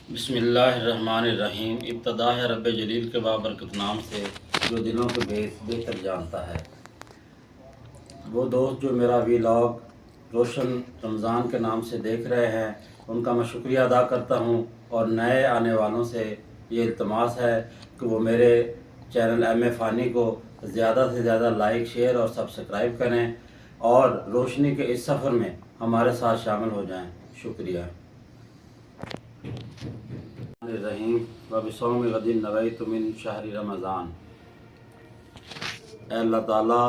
بسم اللہ الرحمن الرحیم۔ ابتدا ہے رب جلیل کے بابرکت نام سے جو دلوں کے بہتر جانتا ہے۔ وہ دوست جو میرا ویلاگ روشن رمضان کے نام سے دیکھ رہے ہیں، ان کا میں شکریہ ادا کرتا ہوں، اور نئے آنے والوں سے یہ التماس ہے کہ وہ میرے چینل ایم اے فانی کو زیادہ سے زیادہ لائک، شیئر اور سبسکرائب کریں، اور روشنی کے اس سفر میں ہمارے ساتھ شامل ہو جائیں۔ شکریہ۔ الرحیم وبصوم غد نویت من شہر رمضان۔ اے اللہ تعالیٰ،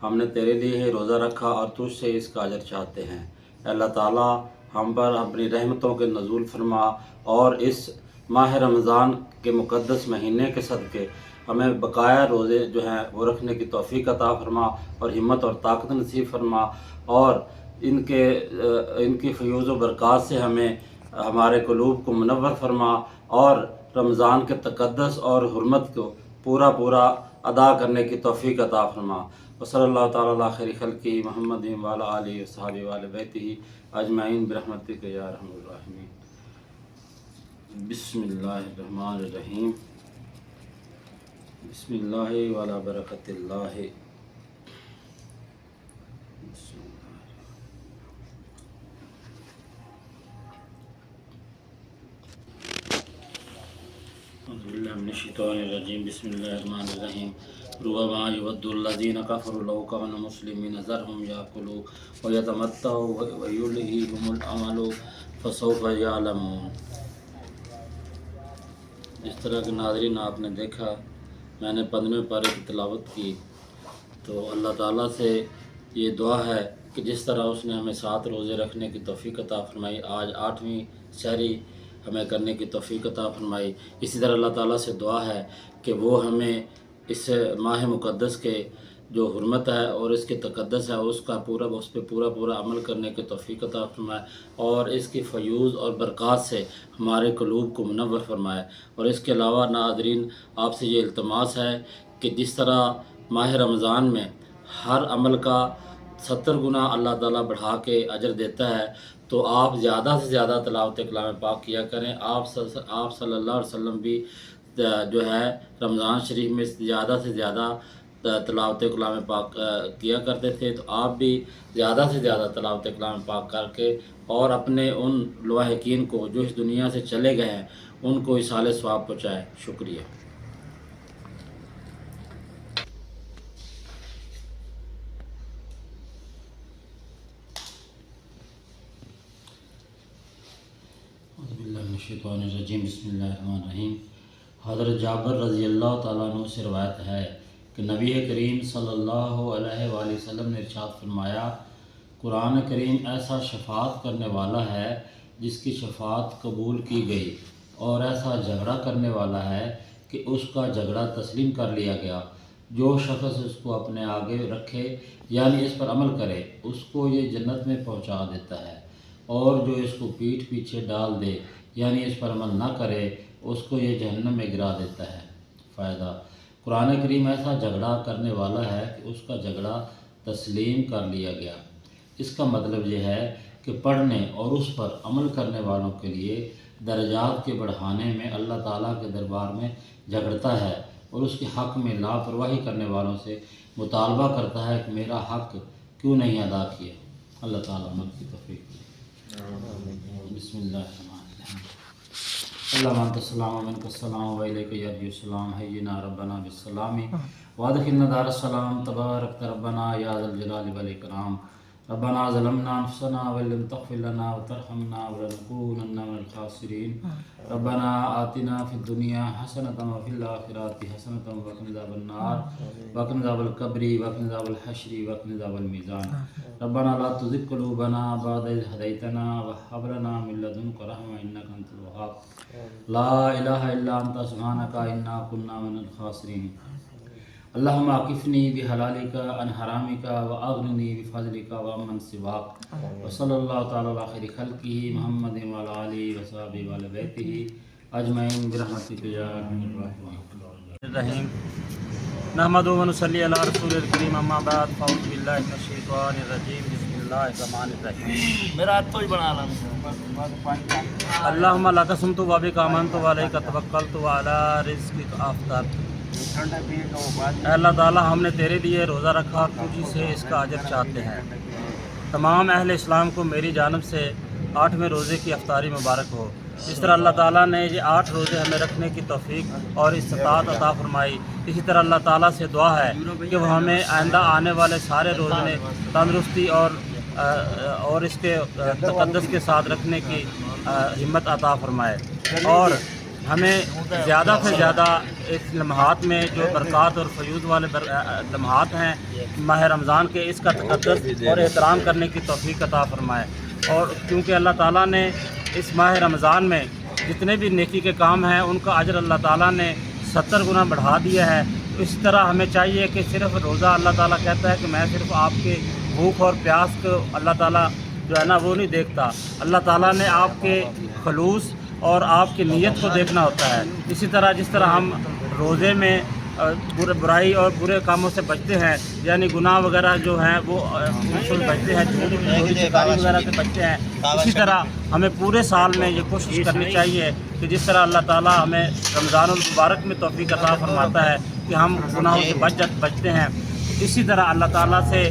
ہم نے تیرے لیے ہی روزہ رکھا اور تجھ سے اس کا اجر چاہتے ہیں۔ اے اللہ تعالیٰ، ہم پر اپنی رحمتوں کے نزول فرما، اور اس ماہ رمضان کے مقدس مہینے کے صدقے ہمیں بقایا روزے جو ہیں وہ رکھنے کی توفیق عطا فرما، اور ہمت اور طاقت نصیب فرما، اور ان کی فیوز و برکات سے ہمیں ہمارے قلوب کو منور فرما، اور رمضان کے تقدس اور حرمت کو پورا ادا کرنے کی توفیق عطا فرما۔ وصلی اللہ تعالیٰ علی خیر خلقہ محمد وعلی آلہ وصحبہ وعلی بیتہ اجمعین برحمتک یا ارحم الراحمین۔ بسم اللہ الرحمن الرحیم۔ بسم اللہ وعلی برکت اللہ۔ اعوذ باللہ من الشیطان الرجیم۔ بسم اللہ الرحمن الرحیم۔ ربما یود الذین کفروا لو کانوا مسلمین ذرهم یاکلوا ویتمتعوا ویلہہم الامل فسوف یعلمون۔ جس طرح کہ ناظرین آپ نے دیکھا، میں نے 15ویں پارے کی تلاوت کی، تو اللہ تعالیٰ سے یہ دعا ہے کہ جس طرح اس نے ہمیں 7 روزے رکھنے کی توفیق عطا فرمائی، آج 8ویں سحری ہمیں کرنے کی توفیق عطا فرمائی، اسی طرح اللہ تعالیٰ سے دعا ہے کہ وہ ہمیں اس ماہ مقدس کے جو حرمت ہے اور اس کے تقدس ہے اس پہ پورا عمل کرنے کی توفیق عطا فرمائے، اور اس کی فیوز اور برکات سے ہمارے قلوب کو منور فرمائے۔ اور اس کے علاوہ ناظرین، آپ سے یہ التماس ہے کہ جس طرح ماہ رمضان میں ہر عمل کا 70 گنا اللہ تعالیٰ بڑھا کے اجر دیتا ہے، تو آپ زیادہ سے زیادہ تلاوت کلام پاک کیا کریں۔ آپ صلی اللہ علیہ وسلم بھی جو ہے رمضان شریف میں زیادہ سے زیادہ تلاوت کلام پاک کیا کرتے تھے، تو آپ بھی زیادہ سے زیادہ تلاوت کلام پاک کر کے اور اپنے ان لواحقین کو جو اس دنیا سے چلے گئے ہیں ان کو ایصال ثواب پہنچائیں۔ شکریہ۔ اعوذ باللہ من الشیطان الرجیم۔ بسم اللہ الرحمن الرحیم۔ حضرت جابر رضی اللہ تعالیٰ عنہ سے روایت ہے کہ نبی کریم صلی اللہ علیہ وآلہ وسلم نے ارشاد فرمایا، قرآن کریم ایسا شفاعت کرنے والا ہے جس کی شفاعت قبول کی گئی، اور ایسا جھگڑا کرنے والا ہے کہ اس کا جھگڑا تسلیم کر لیا گیا۔ جو شخص اس کو اپنے آگے رکھے یعنی اس پر عمل کرے، اس کو یہ جنت میں پہنچا دیتا ہے، اور جو اس کو پیٹھ پیچھے ڈال دے یعنی اس پر عمل نہ کرے، اس کو یہ جہنم میں گرا دیتا ہے۔ فائدہ: قرآن کریم ایسا جھگڑا کرنے والا ہے کہ اس کا جھگڑا تسلیم کر لیا گیا۔ اس کا مطلب یہ ہے کہ پڑھنے اور اس پر عمل کرنے والوں کے لیے درجات کے بڑھانے میں اللہ تعالیٰ کے دربار میں جھگڑتا ہے، اور اس کے حق میں لاپرواہی کرنے والوں سے مطالبہ کرتا ہے کہ میرا حق کیوں نہیں ادا کیا۔ اللہ تعالیٰ عمل کی توفیق دے۔ بسم اللہ الرحمن الرحیم۔ اللہم انت السلام و منک السلام و الیک یرجع السلام، حینا ربنا بالسلام وادخلنا دار السلام، تبارک ربنا یا ذا الجلال والاکرام۔ ربنا ظلمنا انفسنا وان لم تغفر لنا وترحمنا لنکونن من الخاسرین۔ ربنا آتنا فی الدنیا حسنۃ وفی الآخرۃ حسنۃ وقنا عذاب النار وقنا عذاب القبر وقنا عذاب الحشر وقنا عذاب المیزان۔ ربنا لا تزغ قلوبنا بعد إذ هديتنا وهب لنا من لدنك رحمة إنك أنت الوهاب۔ لا إله إلا أنت سبحانك إنا كنا من الخاسرين۔ اللهم اكفني بحلالك عن حرامك واغنني بفضلك وعمن سواك۔ وصلى الله تعالى على خير خلقه محمد وعلى آله وصحبه وعلى بيته اجمعين برحمتك يا ارحم الراحمين۔ نحمد و نصلی علی رسول الکریم، اما بعد فاعوذ باللہ من الشیطان الرجیم، بسم اللہ الرحمن الرحیم۔ میرا تو ہی بنا لا اللہم لک قسمت و بک آمنت و علیک توکلت و علی رزقک افطرت۔ اے اللہ تعالیٰ ہم نے تیرے لیے روزہ رکھا اور تجھی سے اس کا اجر چاہتے ہیں۔ تمام اہل اسلام کو میری جانب سے 8ویں روزے کی افطاری مبارک ہو۔ اس طرح اللہ تعالیٰ نے یہ 8 روزے ہمیں رکھنے کی توفیق اور استطاعت عطا فرمائی۔ اسی طرح اللہ تعالیٰ سے دعا ہے کہ وہ ہمیں آئندہ آنے والے سارے روزے تندرستی اور اس کے تقدس کے ساتھ رکھنے کی ہمت عطا فرمائے، اور ہمیں زیادہ سے زیادہ اس لمحات میں جو برکات اور فیوض والے لمحات ہیں ماہ رمضان کے، اس کا تقدس اور احترام کرنے کی توفیق عطا فرمائے۔ اور کیونکہ اللہ تعالیٰ نے اس ماہ رمضان میں جتنے بھی نیکی کے کام ہیں ان کا اجر اللہ تعالیٰ نے 70 گنا بڑھا دیا ہے۔ تو اس طرح ہمیں چاہیے کہ صرف روزہ، اللہ تعالیٰ کہتا ہے کہ میں صرف آپ کے بھوک اور پیاس کو اللہ تعالیٰ جو ہے نا وہ نہیں دیکھتا، اللہ تعالیٰ نے آپ کے خلوص اور آپ کی نیت کو دیکھنا ہوتا ہے۔ اسی طرح جس طرح ہم روزے میں برائی اور برے کاموں سے بچتے ہیں، یعنی گناہ وغیرہ جو ہیں وہ بالکل بچتے ہیں، چوری چکاری وغیرہ سے بچتے ہیں، اسی طرح ہمیں پورے سال میں یہ کوشش کرنی چاہیے کہ جس طرح اللہ تعالیٰ ہمیں رمضان المبارک میں توفیق عطا فرماتا ہے کہ ہم گناہوں سے بچتے ہیں، اسی طرح اللہ تعالیٰ سے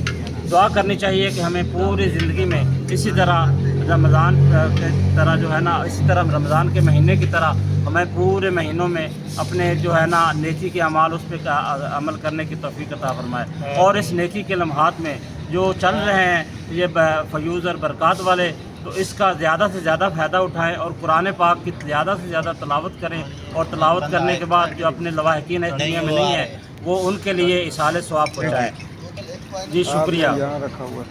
دعا کرنی چاہیے کہ ہمیں پوری زندگی میں اسی طرح رمضان کی طرح جو ہے نا، اسی طرح رمضان کے مہینے کی طرح ہمیں پورے مہینوں میں اپنے جو ہے نا نیکی کے اعمال اس پہ عمل کرنے کی توفیق عطا فرمائے، اور اس نیکی کے لمحات میں جو چل رہے ہیں یہ فیوض اور برکات والے، تو اس کا زیادہ سے زیادہ فائدہ اٹھائیں اور قرآن پاک کی زیادہ سے زیادہ تلاوت کریں، اور تلاوت کرنے کے بعد جو اپنے لواحقین اس دنیا میں نہیں ہیں وہ ان کے لیے اصحال ثواب پہنچائیں۔ جی شکریہ۔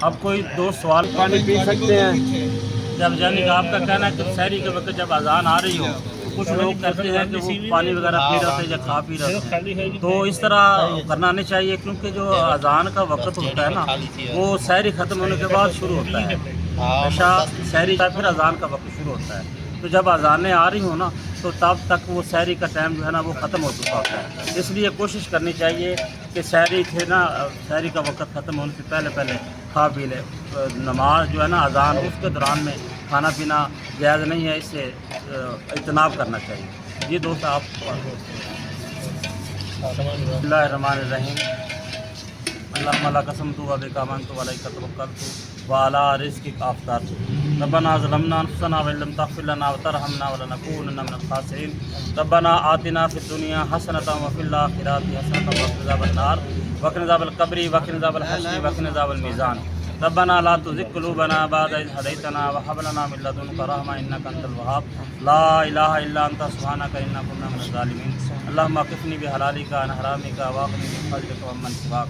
اب کوئی دوست سوال پانی پی سکتے ہیں؟ جب یعنی کہ آپ کا کہنا ہے کہ سحری کے وقت جب اذان آ رہی ہو کچھ لوگ کہتے ہیں کہ وہ پانی وغیرہ پی رہے ہوتے ہیں یا کھا پی رہے ہوتے ہیں، تو اس طرح کرنا نہیں چاہیے، کیونکہ جو اذان کا وقت ہوتا ہے نا وہ سحری ختم ہونے کے بعد شروع ہوتا ہے، ہمیشہ سحری کا پھر اذان کا وقت شروع ہوتا ہے، تو جب اذانیں آ رہی ہوں نا تو تب تک وہ سحری کا ٹائم جو ہے نا وہ ختم ہو چکا ہوتا ہے۔ اس لیے کوشش کرنی چاہیے کہ سحری کا وقت ختم ہونے سے پہلے کھا پی لے۔ نماز جو ہے نا اذان اس کے دوران میں کھانا پینا جائز نہیں ہے، اس سے اجتناب کرنا چاہیے۔ یہ دوست آپ بسم اللہ الرحمن الرحیم۔ اللہم لک قسمت و بک آمنت و علیک توکلت و علی رزقک افطرت۔ ربنا ظلمنا انفسنا وان لم تغفر لنا وترحمنا ولنکونن من الخاسرین۔ ربنا آتنا فی الدنیا حسنۃ وفی الآخرۃ حسنۃ وقنا عذاب النار وقنا عذاب القبر وقنا عذاب الحشر وقنا عذاب المیزان۔ ربنا لا تزغ قلوبنا بعد إذ هديتنا وهب لنا من لدنك رحمة إنك أنت الوهاب لا إله إلا أنت سبحانك إنا كنا من الظالمين اللهم اكفني بحلالك عن حرامك واغنني بفضلك ومن سواك۔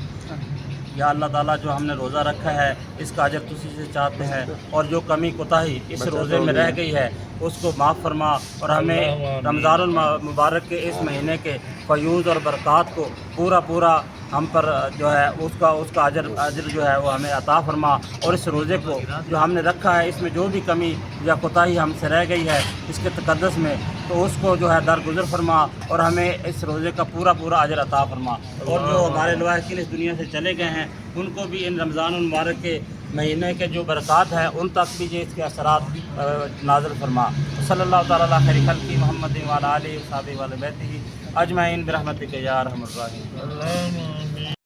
یا اللہ تعالیٰ جو ہم نے روزہ رکھا ہے اس کا اجر تجھ سے چاہتے ہیں، اور جو کمی کوتاہی اس روزے میں رہ گئی ہے اس کو معاف فرما، اور ہمیں رمضان المبارک کے اس مہینے کے فیوض اور برکات کو پورا ہم پر جو ہے اس کا اجر جو ہے وہ ہمیں عطا فرما، اور اس روزے کو جو ہم نے رکھا ہے اس میں جو بھی کمی یا کوتاہی ہم سے رہ گئی ہے اس کے تقدس میں تو اس کو جو ہے درگزر فرما، اور ہمیں اس روزے کا پورا اجر عطا فرما، اور جو ہمارے لواحقین اس دنیا سے چلے گئے ہیں ان کو بھی ان رمضان المبارک کے مہینے کے جو برکات ہیں ان تک بھی اس کے اثرات نازل فرما۔ صلی اللہ تعالیٰ علی خیر خلق محمد وعلی آلہ وصحبہ وآلہ بیتہ اجمعین برحمتک یا ارحم الراحمین۔